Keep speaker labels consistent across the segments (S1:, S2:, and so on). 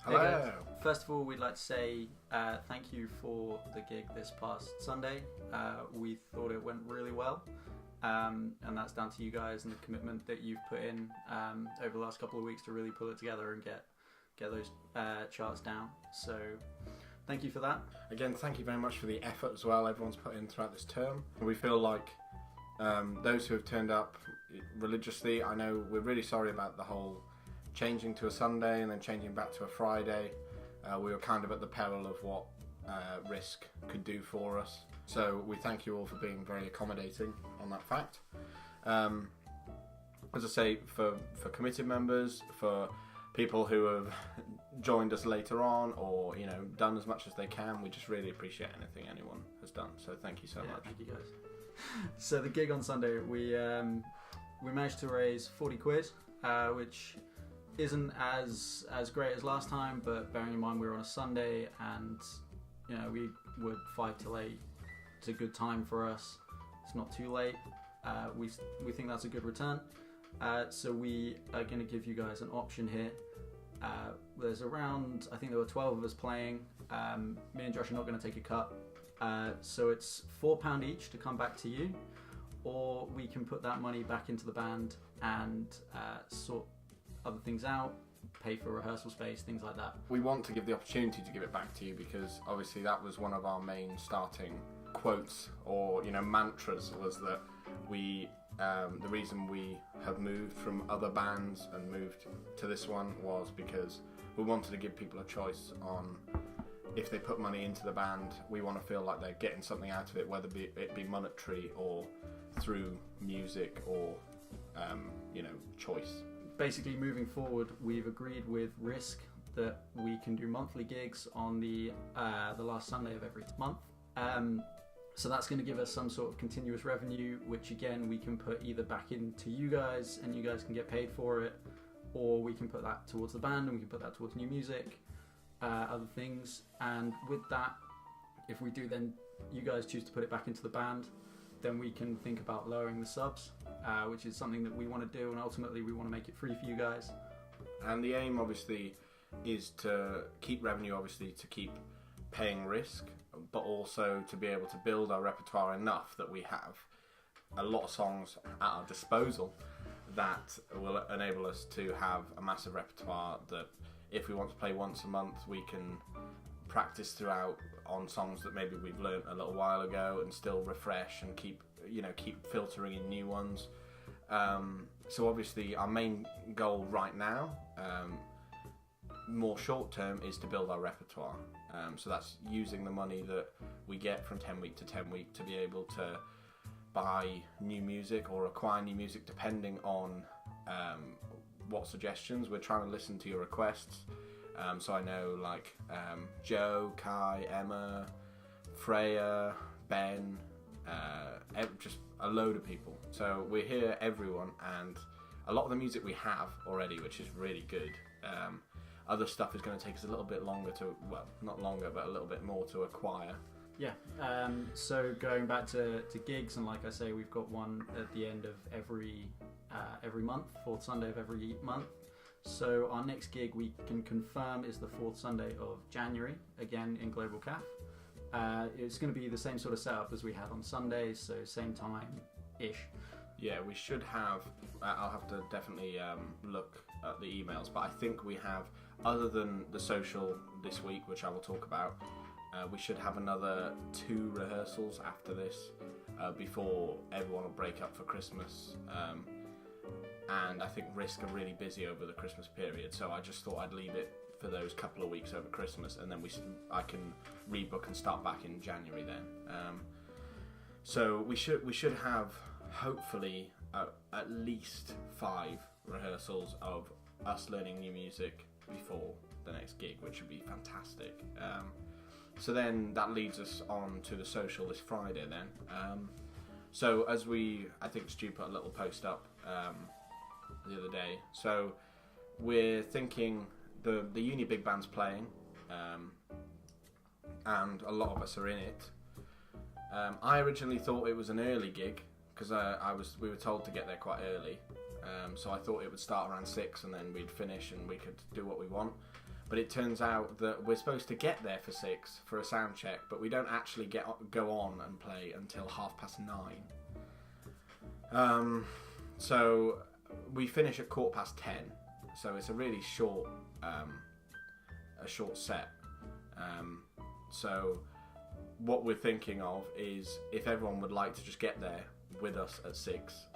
S1: Hello.
S2: Hey guys. First of all, we'd like to say thank you for the gig this past Sunday. We thought it went really well, and that's down to you guys and the commitment that you've put in over the last couple of weeks to really pull it together and get those charts down. So thank you for that.
S1: Again, thank you very much for the effort as well everyone's put in throughout this term. We feel like those who have turned up religiously, I know we're really sorry about the whole changing to a Sunday and then changing back to a Friday. We were kind of at the peril of what Risk could do for us. So we thank you all for being very accommodating on that fact. As I say, for committed members, for people who have joined us later on or done as much as they can, we just really appreciate anything anyone has done. So thank you so much.
S2: Thank you guys. So the gig on Sunday, we managed to raise 40 quid, which isn't as great as last time, but bearing in mind we were on a Sunday and we were 5 till 8. It's a good time for us. It's not too late. We think that's a good return. So we are going to give you guys an option here. There's around, I think there were 12 of us playing. Me and Josh are not going to take a cut. So it's £4 each to come back to you, or we can put that money back into the band and sort other things out, pay for rehearsal space, things like that.
S1: We want to give the opportunity to give it back to you because obviously that was one of our main starting quotes or mantras, was that we the reason we have moved from other bands and moved to this one was because we wanted to give people a choice on if they put money into the band. We want to feel like they're getting something out of it, whether it be monetary or through music or choice.
S2: Basically, moving forward, we've agreed with Risk that we can do monthly gigs on the last Sunday of every month. So that's going to give us some sort of continuous revenue, which again we can put either back into you guys and you guys can get paid for it, or we can put that towards the band and we can put that towards new music, other things. And with that, if we do then you guys choose to put it back into the band, then we can think about lowering the subs, which is something that we want to do, and ultimately we want to make it free for you guys.
S1: And the aim obviously is to keep revenue, obviously to keep paying Risk, but also to be able to build our repertoire enough that we have a lot of songs at our disposal that will enable us to have a massive repertoire that if we want to play once a month, we can practice throughout on songs that maybe we've learnt a little while ago and still refresh and keep filtering in new ones. So obviously our main goal right now, more short term, is to build our repertoire. So that's using the money that we get from 10 week to 10 week to be able to buy new music or acquire new music depending on what suggestions. We're trying to listen to your requests. So I know Joe, Kai, Emma, Freya, Ben, just a load of people. So we hear everyone, and a lot of the music we have already, which is really good. Other stuff is going to take us a little bit longer not longer, but a little bit more to acquire.
S2: Yeah, so going back to gigs, and like I say, we've got one at the end of every month, fourth Sunday of every month. So our next gig we can confirm is the fourth Sunday of January, again in Global Caf. It's going to be the same sort of setup as we had on Sundays, so same time-ish.
S1: Yeah, we should have, I'll have to definitely look at the emails, but I think we have, other than the social this week, which I will talk about, we should have another 2 rehearsals after this before everyone will break up for Christmas. And I think Risk are really busy over the Christmas period, so I just thought I'd leave it for those couple of weeks over Christmas, and then I can rebook and start back in January then. So we should have hopefully at least 5 rehearsals of us learning new music before the next gig, which would be fantastic. So then that leads us on to the social this Friday then. So as I think Stu put a little post up the other day. So we're thinking the uni big band's playing, and a lot of us are in it. I originally thought it was an early gig because we were told to get there quite early. So I thought it would start around 6 and then we'd finish and we could do what we want. But it turns out that we're supposed to get there for 6 for a sound check, but we don't actually go on and play until 9:30. So we finish at 10:15. So it's a really short set. So what we're thinking of is if everyone would like to just get there with us at 6,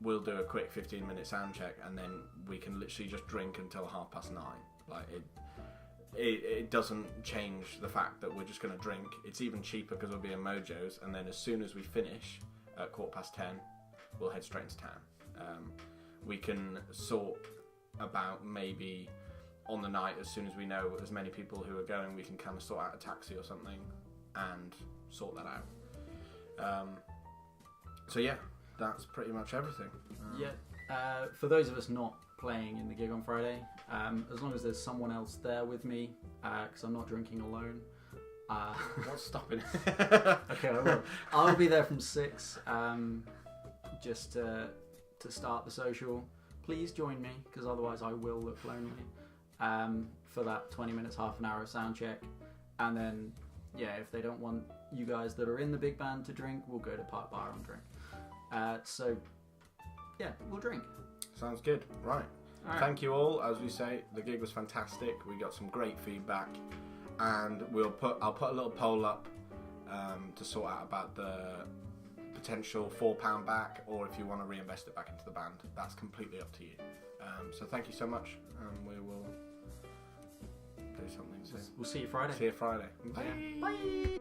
S1: we'll do a quick 15-minute sound check, and then we can literally just drink until 9:30. Like it doesn't change the fact that we're just going to drink. It's even cheaper because we'll be in Mojo's, and then as soon as we finish at 10:15, we'll head straight into town. We can sort about maybe on the night, as soon as we know as many people who are going, we can kind of sort out a taxi or something and sort that out. So yeah, that's pretty much everything.
S2: For those of us not playing in the gig on Friday, as long as there's someone else there with me, because I'm not drinking alone.
S1: What's stopping?
S2: Okay, I will. I'll be there from 6, just to start the social. Please join me, because otherwise I will look lonely. For that 20 minutes, half an hour of sound check, and then if they don't want you guys that are in the big band to drink, we'll go to Park Bar and drink. We'll drink.
S1: Sounds good. Right. Thank you all. As we say, the gig was fantastic. We got some great feedback, and I'll put a little poll up to sort out about the potential £4 back, or if you want to reinvest it back into the band. That's completely up to you. So thank you so much, and we will do something soon.
S2: We'll see you Friday.
S1: See you Friday. Bye.
S2: Bye.